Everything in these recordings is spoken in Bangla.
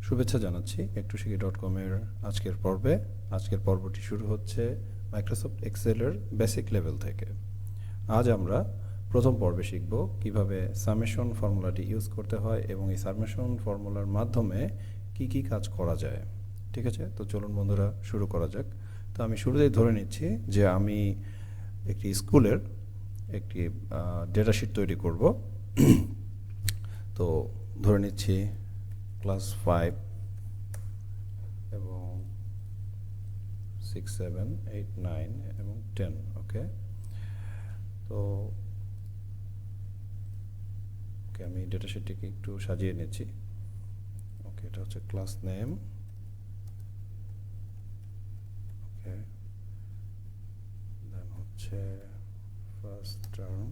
শুভেচ্ছা জানাচ্ছি একটুশিখি.com এর আজকের পর্বে। আজকের পর্বটি শুরু হচ্ছে মাইক্রোসফট এক্সেলের বেসিক লেভেল থেকে। আজ আমরা প্রথম পর্বে শিখব কিভাবে সামেশন ফর্মুলাটি ইউজ করতে হয় এবং এই সামেশন ফর্মুলার মাধ্যমে কি কি কাজ করা যায়। ঠিক আছে, তো চলুন বন্ধুরা শুরু করা যাক। তো আমি শুরুতেই ধরে নিচ্ছি যে আমি একটি স্কুলের একটি ডেটা শিট তৈরি করব। তো ধরে নিচ্ছি ক্লাস 5 এবং 6, 7, 8, 9 এবং 10। ওকে, তো আমি ডেটা শিটটিকে একটু সাজিয়ে নিচ্ছি। ওকে, এটা হচ্ছে ক্লাস নেম। ওকে, দেন হচ্ছে first term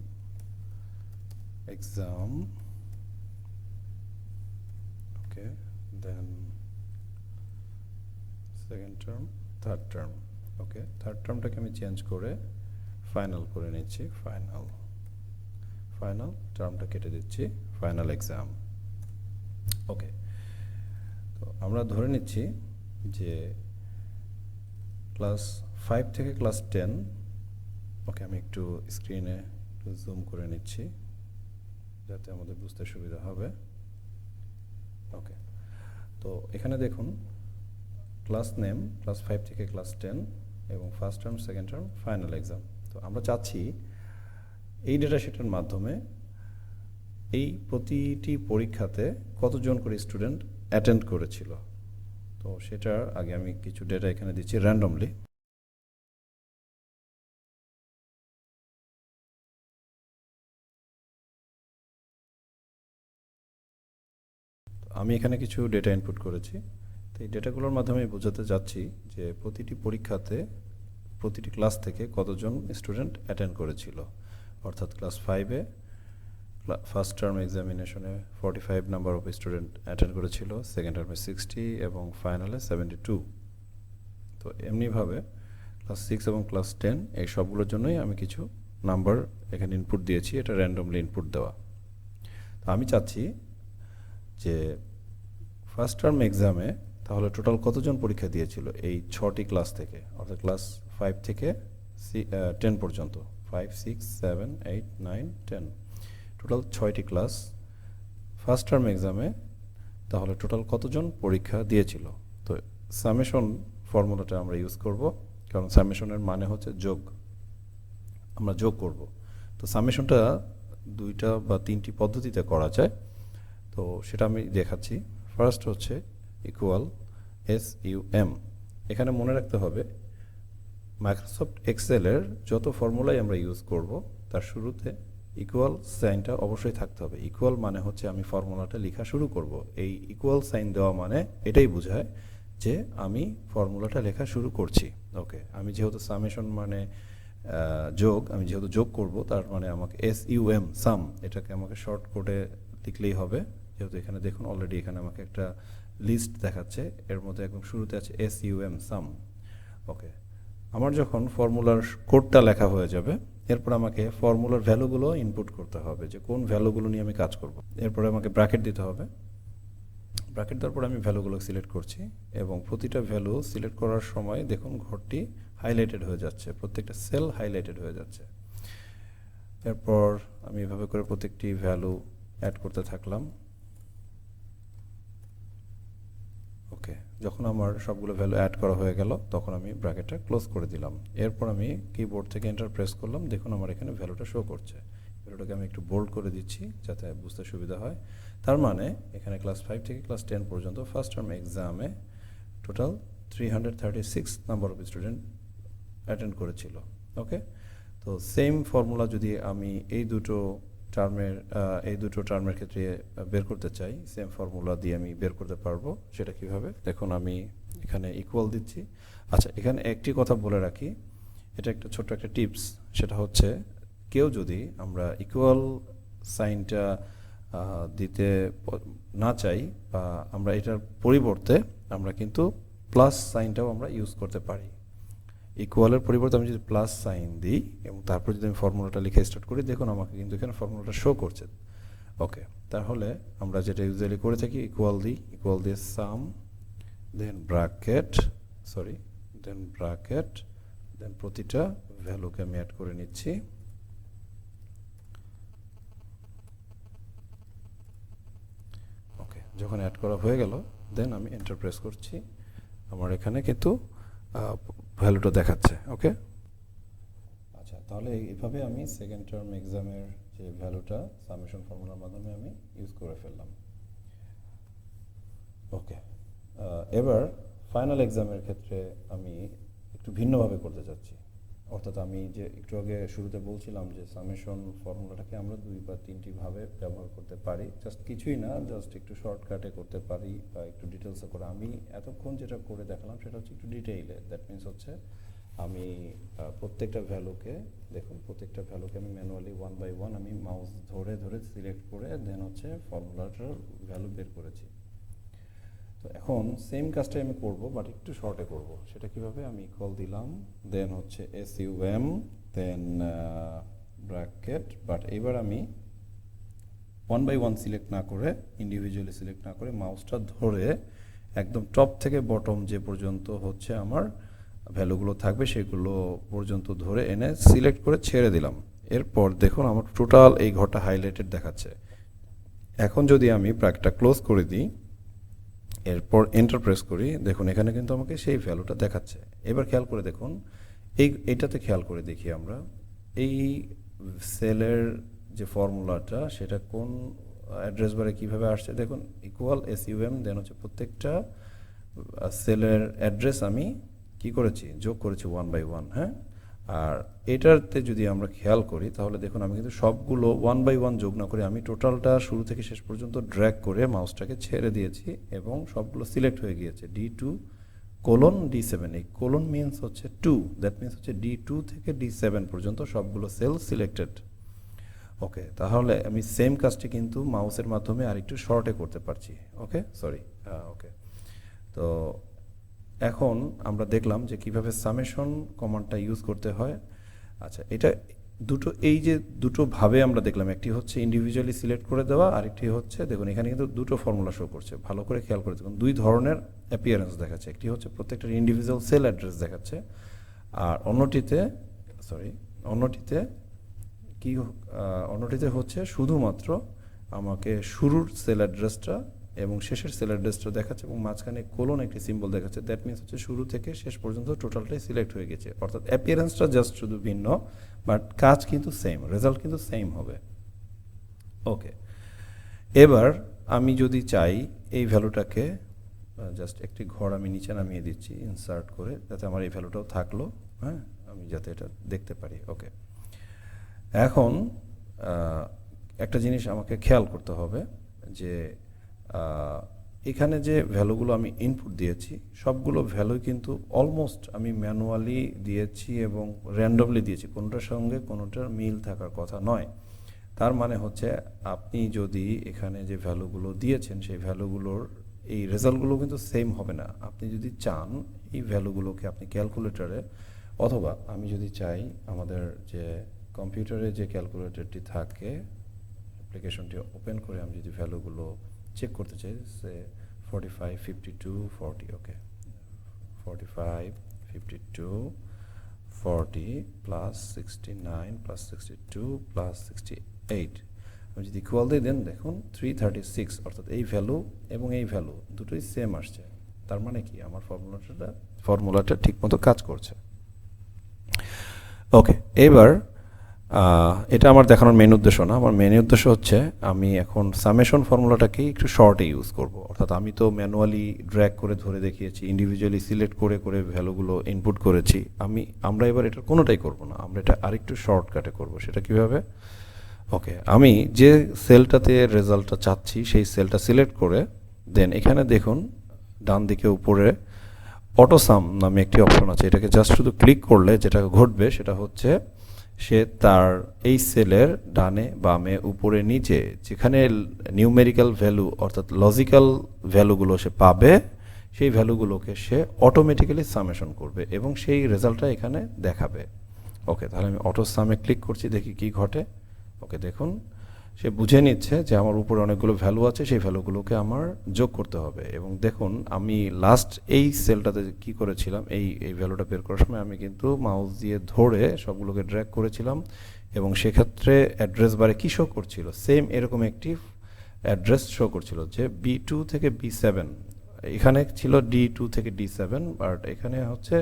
exam. Okay, then second term, third term. Okay, third টার্মটাকে আমি চেঞ্জ করে ফাইনাল করে নিচ্ছি। ফাইনাল টার্মটা কেটে দিচ্ছি, ফাইনাল এক্সাম। ওকে, তো আমরা ধরে নিচ্ছি যে ক্লাস 5 থেকে ক্লাস 10। ওকে, আমি একটু স্ক্রিনে একটু জুম করে নিচ্ছি যাতে আমাদের বুঝতে সুবিধা হবে। ওকে, তো এখানে দেখুন ক্লাস নেম ক্লাস 5 থেকে ক্লাস 10 এবং first term, second term, final exam. তো আমরা চাচ্ছি এই ডেটা শিটের মাধ্যমে এই প্রতিটি পরীক্ষাতে কতজন করে স্টুডেন্ট অ্যাটেন্ড করেছিল। তো সেটার আগে আমি কিছু ডেটা এখানে দিচ্ছি র্যান্ডমলি। আমি এখানে কিছু ডেটা ইনপুট করেছি। তো এই ডেটাগুলোর মাধ্যমে বোঝাতে যাচ্ছি যে প্রতিটি পরীক্ষাতে প্রতিটি ক্লাস থেকে কতজন স্টুডেন্ট অ্যাটেন্ড করেছিল। অর্থাৎ ক্লাস 5-এ ফার্স্ট টার্ম এক্সামিনেশনে 45 নাম্বার অফ স্টুডেন্ট অ্যাটেন্ড করেছিল, সেকেন্ড টার্মে 60 এবং ফাইনালে 72। তো এমনিভাবে ক্লাস 6 এবং ক্লাস 10 এই সবগুলোর জন্যই আমি কিছু নাম্বার এখানে ইনপুট দিয়েছি। এটা র্যান্ডমলি ইনপুট দেওয়া। তো আমি চাচ্ছি যে ফার্স্ট টার্ম এক্সামে তাহলে টোটাল কতজন পরীক্ষা দিয়েছিল এই 6টি ক্লাস থেকে, অর্থাৎ ক্লাস 5 থেকে 10 পর্যন্ত। 5, 6, 7, 8, 9, 10, টোটাল 6টি ক্লাস ফার্স্ট টার্ম এক্সামে তাহলে টোটাল কতজন পরীক্ষা দিয়েছিল। তো সামেশন ফর্মুলাটা আমরা ইউজ করব, কারণ সামেশনের মানে হচ্ছে যোগ। আমরা যোগ করব। তো সামেশনটা 2টা বা 3টি পদ্ধতিতে করা যায়। তো সেটা আমি দেখাচ্ছি। ফার্স্ট হচ্ছে ইকুয়াল SUM। এখানে মনে রাখতে হবে মাইক্রোসফট এক্সেলের যত ফর্মুলাই আমরা ইউজ করব তার শুরুতে ইকুয়াল সাইনটা অবশ্যই থাকতে হবে। ইকুয়াল মানে হচ্ছে আমি ফর্মুলাটা লেখা শুরু করব। এই ইকুয়াল সাইন দেওয়া মানে এটাই বোঝায় যে আমি ফর্মুলাটা লেখা শুরু করছি। ওকে, আমি যেহেতু সামেশন মানে যোগ, আমি যেহেতু যোগ করব তার মানে আমাকে SUM সাম এটাকে আমাকে শর্ট করে লিখলেই হবে। যেহেতু এখানে দেখুন অলরেডি এখানে আমাকে একটা লিস্ট দেখাচ্ছে, এর মধ্যে একদম শুরুতে আছে SUM সাম। ওকে, আমার যখন ফর্মুলার কোডটা লেখা হয়ে যাবে এরপর আমাকে ফর্মুলার ভ্যালুগুলো ইনপুট করতে হবে যে কোন ভ্যালুগুলো নিয়ে আমি কাজ করব। এরপরে আমাকে ব্র্যাকেট দিতে হবে। ব্র্যাকেট দেওয়ার পর আমি ভ্যালুগুলো সিলেক্ট করছি এবং প্রতিটা ভ্যালু সিলেক্ট করার সময় দেখুন ঘরটি হাইলাইটেড হয়ে যাচ্ছে, প্রত্যেকটা সেল হাইলাইটেড হয়ে যাচ্ছে। এরপর আমি এভাবে করে প্রত্যেকটি ভ্যালু অ্যাড করতে থাকলাম। ওকে, যখন আমার সবগুলো ভ্যালু অ্যাড করা হয়ে গেল তখন আমি ব্র্যাকেটটা ক্লোজ করে দিলাম। এরপর আমি কিবোর্ড থেকে এন্টার প্রেস করলাম। দেখুন আমার এখানে ভ্যালুটা শো করছে। ভ্যালুটাকে আমি একটু বোল্ড করে দিচ্ছি যাতে বুঝতে সুবিধা হয়। তার মানে এখানে ক্লাস 5 থেকে ক্লাস 10 পর্যন্ত ফার্স্ট টার্ম এক্সামে total 336 number of student attend করেছিল। ওকে, তো সেম ফর্মুলা যদি আমি এই দুটো টার্মের ক্ষেত্রে বের করতে চাই, সেম ফর্মুলা দিয়ে আমি বের করতে পারবো। সেটা কিভাবে দেখুন, আমি এখানে ইকুয়াল দিচ্ছি। আচ্ছা, এখানে একটি কথা বলে রাখি, এটা একটা ছোট্ট একটা টিপস। সেটা হচ্ছে কেউ যদি আমরা ইকুয়াল সাইনটা দিতে না চাই বা আমরা এটার পরিবর্তে আমরা কিন্তু প্লাস সাইনটাও আমরা ইউজ করতে পারি। ইকুয়ালের পরিবর্তে আমি যদি প্লাস সাইন দিই এবং তারপর যদি আমি ফর্মুলাটা লিখে স্টার্ট করি, দেখুন আমাকে কিন্তু এখানে ফর্মুলাটা শো করছে। ওকে, তাহলে আমরা যেটা ইউজুয়ালি করে থাকি ইকুয়াল দিয়ে সাম, দেন ব্র্যাকেট দেন প্রতিটা ভ্যালুকে আমি অ্যাড করে নিচ্ছি। ওকে, যখন অ্যাড করা হয়ে গেল দেন আমি এন্টার প্রেস করছি, আমার এখানে কিন্তু ভ্যালুটা দেখাচ্ছে। ওকে, আচ্ছা, তাহলে এইভাবে আমি সেকেন্ড টার্ম এক্সামের যে ভ্যালুটা সামেশন ফর্মুলার মাধ্যমে আমি ইউজ করে ফেললাম। ওকে, এবার ফাইনাল এক্সামের ক্ষেত্রে আমি একটু ভিন্নভাবে করতে চাচ্ছি। অর্থাৎ আমি যে একটু আগে শুরুতে বলছিলাম যে সামেশন ফর্মুলাটাকে আমরা 2 বা 3টি ভাবে ব্যবহার করতে পারি, জাস্ট কিছুই না, জাস্ট একটু শর্টকাটে করতে পারি বা একটু ডিটেলসে করে। আমি এতক্ষণ যেটা করে দেখালাম সেটা হচ্ছে একটু ডিটেইলে। দ্যাট মিনস হচ্ছে আমি প্রত্যেকটা ভ্যালুকে আমি ম্যানুয়ালি 1 বাই 1 আমি মাউস ধরে সিলেক্ট করে দেন হচ্ছে ফর্মুলাটার ভ্যালু বের করেছি। তো এখন সেম কাজটাই আমি করব, বাট একটু শর্টে করব। সেটা কিভাবে, আমি ইকুয়াল দিলাম, দেন হচ্ছে SUM, দেন ব্র্যাকেট, বাট এবার আমি 1 বাই 1 সিলেক্ট না করে, ইন্ডিভিজুয়ালি সিলেক্ট না করে মাউসটা ধরে একদম টপ থেকে বটম যে পর্যন্ত হচ্ছে আমার ভ্যালুগুলো থাকবে সেগুলো পর্যন্ত ধরে এনে সিলেক্ট করে ছেড়ে দিলাম। এরপর দেখুন আমার টোটাল এই ঘরটা হাইলাইটেড দেখাচ্ছে। এখন যদি আমি ব্র্যাকেটটা ক্লোজ করে দিই, এরপর এন্টার প্রেস করি, দেখুন এখানে কিন্তু আমাকে সেই ভ্যালুটা দেখাচ্ছে। এবার খেয়াল করে দেখুন, এইটাতে খেয়াল করে দেখি আমরা এই সেলের যে ফর্মুলাটা সেটা কোন অ্যাড্রেস বারে কীভাবে আসছে। দেখুন ইকুয়াল SUM, দেন হচ্ছে প্রত্যেকটা সেলের অ্যাড্রেস আমি কি করেছি, যোগ করেছি 1 বাই 1। হ্যাঁ, আর এটাতে যদি আমরা খেয়াল করি তাহলে দেখুন আমি কিন্তু সবগুলো 1 বাই 1 যোগ না করে আমি টোটালটা শুরু থেকে শেষ পর্যন্ত ড্র্যাগ করে মাউসটাকে ছেড়ে দিয়েছি এবং সবগুলো সিলেক্ট হয়ে গিয়েছে D2 কোলন D7। এই কোলন মিনস হচ্ছে 2, দ্যাট মিনস হচ্ছে D2 থেকে D7 পর্যন্ত সবগুলো সেল সিলেক্টেড। ওকে, তাহলে আমি সেম কাজটি কিন্তু মাউসের মাধ্যমে আরেকটু শর্টে করতে পারছি। ওকে, ওকে, তো এখন আমরা দেখলাম যে কিভাবে সামেশন কমান্ডটা ইউজ করতে হয়। আচ্ছা, এটা এই যে দুটো ভাবে আমরা দেখলাম, একটি হচ্ছে ইন্ডিভিজুয়ালি সিলেক্ট করে দেওয়া, আরেকটি হচ্ছে দেখুন এখানে কিন্তু দুটো ফর্মুলা শো করছে। ভালো করে খেয়াল করে দেখুন, দুই ধরনের অ্যাপিয়ারেন্স দেখাচ্ছে। একটি হচ্ছে প্রত্যেকটা ইন্ডিভিজুয়াল সেল অ্যাড্রেস দেখাচ্ছে, আর অন্যটিতে হচ্ছে শুধুমাত্র আমাকে শুরুর সেল অ্যাড্রেসটা এবং শেষের সেল অ্যাড্রেসটা দেখাচ্ছে এবং মাঝখানে কোলন একটি সিম্বল দেখাচ্ছে। দ্যাট মিনস হচ্ছে শুরু থেকে শেষ পর্যন্ত টোটালটাই সিলেক্ট হয়ে গেছে। অর্থাৎ অ্যাপিয়ারেন্সটা জাস্ট শুধু ভিন্ন, বাট কাজ কিন্তু সেম, রেজাল্ট কিন্তু সেম হবে। ওকে, এবার আমি যদি চাই এই ভ্যালুটাকে জাস্ট একটি ঘর আমি নিচে নামিয়ে দিচ্ছি ইনসার্ট করে, যাতে আমার এই ভ্যালুটাও থাকলো। হ্যাঁ, আমি যাতে এটা দেখতে পারি। ওকে, এখন একটা জিনিস আমাকে খেয়াল করতে হবে যে এখানে যে ভ্যালুগুলো আমি ইনপুট দিয়েছি সবগুলো ভ্যালু কিন্তু অলমোস্ট আমি ম্যানুয়ালি দিয়েছি এবং র্যান্ডমলি দিয়েছি, কোনোটার সঙ্গে কোনোটার মিল থাকার কথা নয়। তার মানে হচ্ছে আপনি যদি এখানে যে ভ্যালুগুলো দিয়েছেন সেই ভ্যালুগুলোর এই রেজাল্টগুলো কিন্তু সেম হবে না। আপনি যদি চান এই ভ্যালুগুলোকে আপনি ক্যালকুলেটরে, অথবা আমি যদি চাই আমাদের যে কম্পিউটারে যে ক্যালকুলেটরটি থাকে অ্যাপ্লিকেশনটি ওপেন করে আমি যদি ভ্যালুগুলো চেক করতে চাই, সে 45, 52, 40। ওকে, 45, 52, 40 প্লাস 69 প্লাস 62 প্লাস 68, আমি যদি ইকুয়াল দিই দেন দেখুন 336, অর্থাৎ এই ভ্যালু এবং এই ভ্যালু দুটোই সেম আসছে। তার মানে কি আমার ফর্মুলাটা ঠিকমতো কাজ করছে। ওকে, এবার এটা আমার দেখানোর মেন উদ্দেশ্য না। আমার মেন উদ্দেশ্য হচ্ছে আমি এখন সামেশন ফর্মুলাটাকে একটু শর্টে ইউজ করব। অর্থাৎ আমি তো ম্যানুয়ালি ড্র্যাগ করে ধরে দেখিয়েছি, ইন্ডিভিজুয়ালি সিলেক্ট করে ভ্যালুগুলো ইনপুট করেছি। আমরা এবার এটা কোনোটাই করব না, আমরা এটা আরেকটু শর্টকাটে করব। সেটা কিভাবে? ওকে, আমি যে সেলটাতে রেজাল্টটা চাচ্ছি সেই সেলটা সিলেক্ট করে দেন এখানে দেখুন ডান দিকে উপরে অটোসাম নামে একটি অপশন আছে। এটাকে জাস্ট শুধু ক্লিক করলে যেটা ঘটবে সেটা হচ্ছে সে তার এই সেলের ডানে বামে উপরে নিচে যেখানে নিউমেরিক্যাল ভ্যালু অর্থাৎ লজিক্যাল ভ্যালুগুলো সে পাবে সেই ভ্যালুগুলোকে সে অটোমেটিক্যালি সামেশন করবে এবং সেই রেজাল্টটা এখানে দেখাবে। ওকে, তাহলে আমি অটো সামে ক্লিক করছি, দেখি কি ঘটে। ওকে, দেখুন সে বুঝে নিচ্ছে যে আমার উপরে অনেকগুলো ভ্যালু আছে, সেই ভ্যালুগুলোকে আমার যোগ করতে হবে। এবং দেখুন আমি লাস্ট এই সেলটাতে কি করেছিলাম, এই ভ্যালুটা বের করার সময় আমি কিন্তু মাউস দিয়ে ধরে সবগুলোকে ড্র্যাগ করেছিলাম এবং সেক্ষেত্রে অ্যাড্রেস বারে কী শো করছিল, সেম এরকম একটি অ্যাড্রেস শো করছিল যে B2 থেকে B7। এখানে ছিল D2 থেকে D7, বাট এখানে হচ্ছে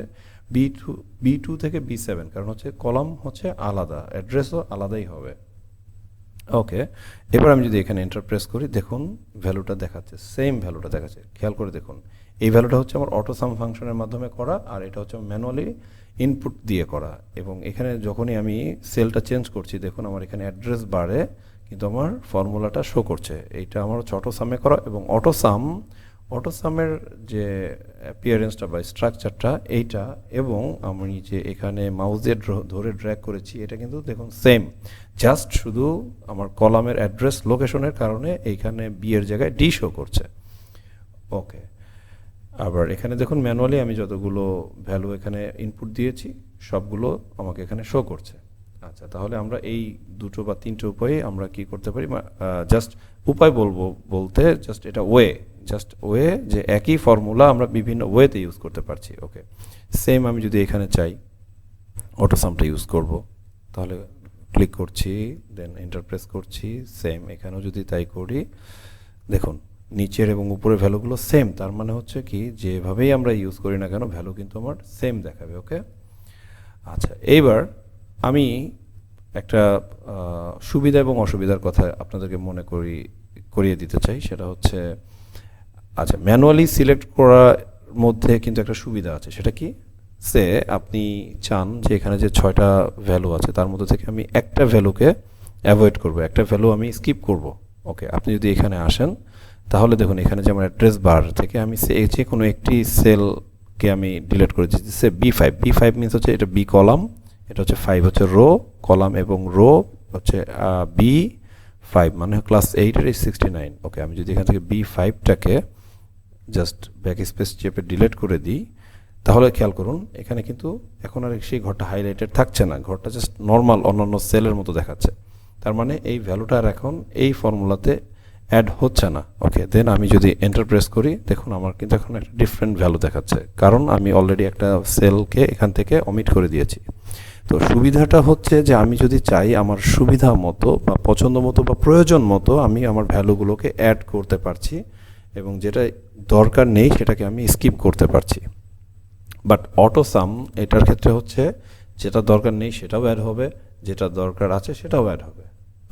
B2 থেকে B7, কারণ হচ্ছে কলাম হচ্ছে আলাদা, অ্যাড্রেসও আলাদাই হবে। ওকে, এবার আমি যদি এখানে এন্টার প্রেস করি, দেখুন ভ্যালুটা দেখাচ্ছে, সেম ভ্যালুটা দেখাচ্ছে। খেয়াল করে দেখুন, এই ভ্যালুটা হচ্ছে আমার অটোসাম ফাংশনের মাধ্যমে করা, আর এটা হচ্ছে ম্যানুয়ালি ইনপুট দিয়ে করা। এবং এখানে যখনই আমি সেলটা চেঞ্জ করছি, দেখুন আমার এখানে অ্যাড্রেস বারে কিন্তু আমার ফর্মুলাটা শো করছে। এইটা আমার হচ্ছে অটোসামে করা, এবং অটোসামের যে অ্যাপিয়ারেন্সটা বা স্ট্রাকচারটা এইটা, এবং আমি যে এখানে মাউস দিয়ে ধরে ড্র্যাগ করেছি, এটা কিন্তু দেখুন সেম, জাস্ট শুধু আমার কলামের অ্যাড্রেস লোকেশনের কারণে এইখানে বি এর জায়গায় ডি শো করছে। ওকে, আবার এখানে দেখুন ম্যানুয়ালি আমি যতগুলো ভ্যালু এখানে ইনপুট দিয়েছি সবগুলো আমাকে এখানে শো করছে। আচ্ছা, তাহলে আমরা এই দুটো বা তিনটে উপায়ে আমরা কি করতে পারি, জাস্ট উপায় বলতে জাস্ট এটা ওয়ে যে একই ফর্মুলা আমরা বিভিন্ন ওয়েতে ইউজ করতে পারছি। ওকে, সেম আমি যদি এখানে চাই অটোসামটা ইউজ করব, তাহলে ক্লিক করছি, দেন এন্টার প্রেস করছি, সেম এখানেও যদি তাই করি, দেখুন নিচের এবং উপরের ভ্যালুগুলো সেম, তার মানে হচ্ছে কি যেভাবেই আমরা ইউজ করি না কেন ভ্যালু কিন্তু আমার সেম দেখাবে। ওকে, আচ্ছা, এইবার আমি একটা সুবিধা এবং অসুবিধার কথা আপনাদেরকে করিয়ে দিতে চাই। সেটা হচ্ছে, আচ্ছা, ম্যানুয়ালি সিলেক্ট করার মধ্যে কিন্তু একটা সুবিধা আছে। সেটা কি, সে আপনি চান যে এখানে যে 6টা ভ্যালু আছে তার মধ্যে থেকে আমি একটা ভ্যালুকে অ্যাভয়েড করব, একটা ভ্যালু আমি স্কিপ করব। ওকে, আপনি যদি এখানে আসেন, তাহলে দেখুন এখানে যে আমার অ্যাড্রেস বার থেকে আমি যে কোনো একটি সেলকে আমি ডিলিট করে দিচ্ছি। সে B5 মিনস হচ্ছে এটা বি কলাম, এটা হচ্ছে 5 হচ্ছে রো, কলাম এবং রো হচ্ছে B5 মানে ক্লাস 8 এর 69। ওকে, আমি যদি এখান থেকে B5টাকে জাস্ট ব্যাক স্পেস চেপে ডিলিট করে দিই, তাহলে খেয়াল করুন এখানে কিন্তু এখন আর সেই ঘরটা হাইলাইটেড থাকছে না, ঘরটা জাস্ট নর্মাল অন্যান্য সেলের মতো দেখাচ্ছে। তার মানে এই ভ্যালুটা আর এখন এই ফর্মুলাতে অ্যাড হচ্ছে না। ওকে, দেন আমি যদি এন্টার প্রেস করি, দেখুন আমার কিন্তু এখন একটা ডিফারেন্ট ভ্যালু দেখাচ্ছে, কারণ আমি অলরেডি একটা সেলকে এখান থেকে অমিট করে দিয়েছি। তো সুবিধাটা হচ্ছে যে আমি যদি চাই আমার সুবিধা মতো বা পছন্দ মতো বা প্রয়োজন মতো আমি আমার ভ্যালুগুলোকে অ্যাড করতে পারছি, এবং যেটা দরকার নেই সেটাকে আমি স্কিপ করতে পারছি। বাট অটোসাম এটার ক্ষেত্রে হচ্ছে যেটা দরকার নেই সেটাও অ্যাড হবে, যেটা দরকার আছে সেটাও অ্যাড হবে।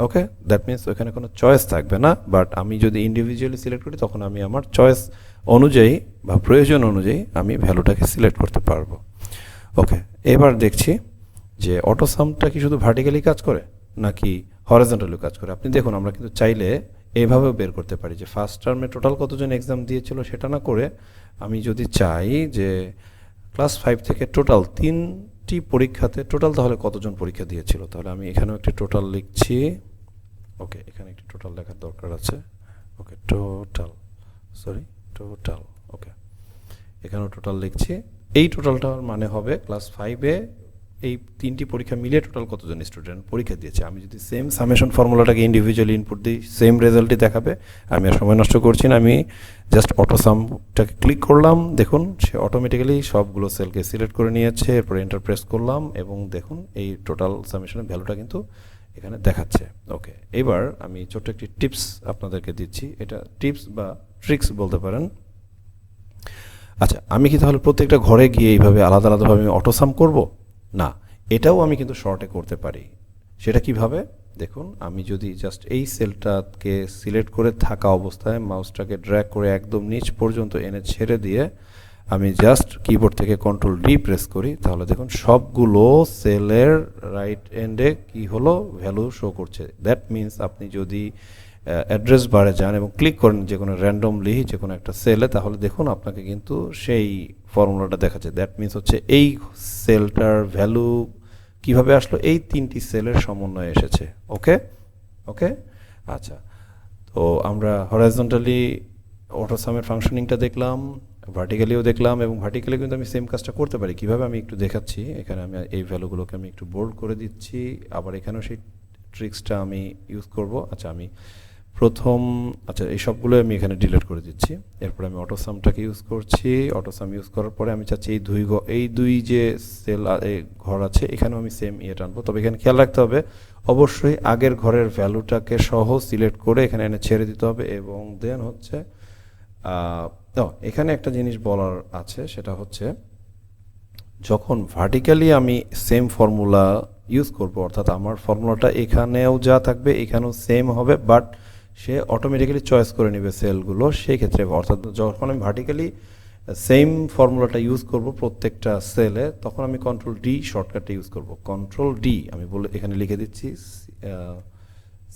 ওকে, দ্যাট মিনস ওখানে কোনো চয়েস থাকবে না, বাট আমি যদি ইন্ডিভিজুয়ালি সিলেক্ট করি তখন আমি আমার চয়েস অনুযায়ী বা প্রয়োজন অনুযায়ী আমি ভ্যালুটাকে সিলেক্ট করতে পারবো। ওকে, এবার দেখছি যে অটোসামটা কি শুধু ভার্টিক্যালি কাজ করে নাকি হরিজন্টালি কাজ করে। আপনি দেখুন আমরা কিন্তু চাইলে এভাবেও বের করতে পারি যে ফার্স্ট টার্মে টোটাল কতজন এক্সাম দিয়েছিল সেটা না করে আমি যদি চাই যে ক্লাস 5 থেকে টোটাল 3টি পরীক্ষাতে টোটাল তাহলে কতজন পরীক্ষা দিয়েছিল, তাহলে আমি এখানেও একটি টোটাল লিখছি। ওকে, এখানে একটি টোটাল লেখার দরকার আছে। ওকে, টোটাল। ওকে, এখানেও টোটাল লিখছি। এই টোটালটার মানে হবে ক্লাস 5-এ এই 3টি পরীক্ষা মিলিয়ে টোটাল কতজন স্টুডেন্ট পরীক্ষা দিয়েছে। আমি যদি সেম সামেশন ফর্মুলাটাকে ইন্ডিভিজুয়ালি ইনপুট দিই, সেম রেজাল্টই দেখাবে। আমি আর সময় নষ্ট করছি না, আমি জাস্ট অটোসামটাকে ক্লিক করলাম, দেখুন সে অটোমেটিক্যালি সবগুলো সেলকে সিলেক্ট করে নিয়েছে। এরপর এন্টার প্রেস করলাম এবং দেখুন এই টোটাল সামেশনের ভ্যালুটা কিন্তু এখানে দেখাচ্ছে। ওকে, এবার আমি ছোট্ট একটি টিপস আপনাদেরকে দিচ্ছি, এটা টিপস বা ট্রিক্স বলতে পারেন। আচ্ছা, আমি কি তাহলে প্রত্যেকটা ঘরে গিয়ে এইভাবে আলাদা আলাদাভাবে আমি অটোসাম করব? না, এটাও আমি কিন্তু শর্টে করতে পারি। সেটা কিভাবে, দেখুন আমি যদি জাস্ট এই সেলটাকে সিলেক্ট করে থাকা অবস্থায় মাউসটাকে ড্র্যাগ করে একদম নিচ পর্যন্ত এনে ছেড়ে দিয়ে আমি জাস্ট কিবোর্ড থেকে Ctrl+D প্রেস করি, তাহলে দেখুন সবগুলো সেলের রাইট এন্ডে কি হলো, ভ্যালু শো করছে। দ্যাট মিনস আপনি যদি অ্যাড্রেস বারে যান এবং ক্লিক করেন যে কোনো র্যান্ডমলি যে কোনো একটা সেলে, তাহলে দেখুন আপনাকে কিন্তু সেই ফর্মুলাটা দেখাচ্ছে। দ্যাট মিনস হচ্ছে এই সেলটার ভ্যালু কিভাবে আসলো, এই 3টি সেলের সমন্বয়ে এসেছে। ওকে, আচ্ছা, তো আমরা হরাইজন্টালি অটোসামের ফাংশনিংটা দেখলাম, ভার্টিক্যালিও দেখলাম, এবং ভার্টিক্যালি কিন্তু আমি সেম কাজটা করতে পারি। কিভাবে আমি একটু দেখাচ্ছি, এখানে আমি এই ভ্যালুগুলোকে আমি একটু বোল্ড করে দিচ্ছি, আবার এখানেও সেই ট্রিক্সটা আমি ইউজ করব। আচ্ছা আমি এই সবগুলো আমি এখানে ডিলিট করে দিচ্ছি। এরপরে আমি অটোসামটাকে ইউজ করছি। অটোসাম ইউজ করার পরে আমি চাচ্ছি এই দুই যে সেল ঘর আছে এখানেও আমি সেম ইয়েটা আনবো। তবে এখানে খেয়াল রাখতে হবে অবশ্যই আগের ঘরের ভ্যালুটাকে সহ সিলেক্ট করে এখানে এনে ছেড়ে দিতে হবে। এবং দেন হচ্ছে এখানে একটা জিনিস বলার আছে, সেটা হচ্ছে যখন ভার্টিক্যালি আমি সেম ফর্মুলা ইউজ করব, অর্থাৎ আমার ফর্মুলাটা এখানেও যা থাকবে এখানেও সেম হবে, বাট সে অটোমেটিক্যালি চয়েস করে নেবে সেলগুলো। সেই ক্ষেত্রে অর্থাৎ যখন আমি ভার্টিক্যালি সেম ফর্মুলাটা ইউজ করব প্রত্যেকটা সেলে, তখন আমি কন্ট্রোল ডি শর্টকাটটা ইউজ করব। কন্ট্রোল ডি আমি বলে এখানে লিখে দিচ্ছি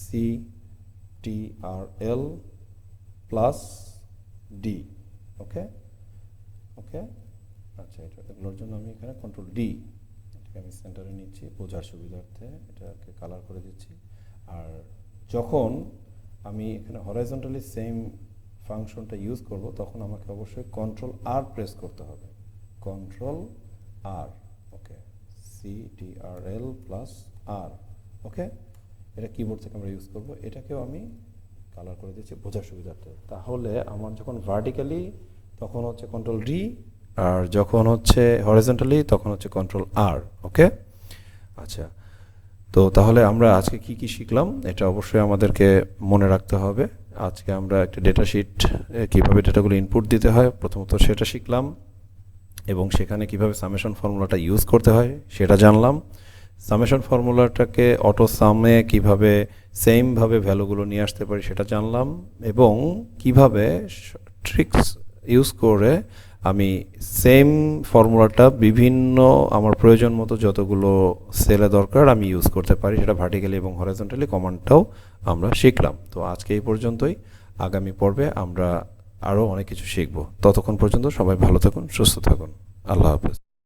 CTRL প্লাস ডি। ওকে ওকে আচ্ছা, এগুলোর জন্য আমি এখানে কন্ট্রোল ডি, এটাকে আমি সেন্টারে নিচ্ছি বোঝার সুবিধার্থে, এটাকে কালার করে দিচ্ছি। আর যখন আমি এখানে হরাইজন্টালি সেম ফাংশনটা ইউজ করব, তখন আমাকে অবশ্যই কন্ট্রোল আর প্রেস করতে হবে। কন্ট্রোল আর, ওকে, CTRL প্লাস আর। ওকে, এটা কিবোর্ড থেকে আমরা ইউজ করব। এটাকেও আমি কালার করে দিচ্ছি বোঝার সুবিধার্থে। তাহলে আমার যখন ভার্টিক্যালি তখন হচ্ছে কন্ট্রোল ডি, আর যখন হচ্ছে হরিজন্টালি তখন হচ্ছে কন্ট্রোল আর। ওকে আচ্ছা, তো তাহলে আমরা আজকে কি কি শিখলাম এটা অবশ্যই আমাদেরকে মনে রাখতে হবে। আজকে আমরা একটা ডেটা শিট কীভাবে ডেটাগুলো ইনপুট দিতে হয় প্রথমত সেটা শিখলাম, এবং সেখানে কিভাবে সামেশন ফর্মুলাটা ইউজ করতে হয় সেটা জানলাম। সামেশন ফর্মুলাটাকে অটোসামে কিভাবে সেমভাবে ভ্যালুগুলো নিয়ে আসতে পারি সেটা জানলাম, এবং কিভাবে ট্রিক্স ইউজ করে আমি সেম ফর্মুলাটা বিভিন্ন আমার প্রয়োজন মতো যতগুলো সেলে দরকার আমি ইউজ করতে পারি, সেটা ভার্টিক্যালি এবং হরাইজন্টালি কমান্ডটাও আমরা শিখলাম। তো আজকে এই পর্যন্তই, আগামী পর্বে আমরা আরও অনেক কিছু শিখব। ততক্ষণ পর্যন্ত সবাই ভালো থাকুন, সুস্থ থাকুন, আল্লাহ হাফেজ।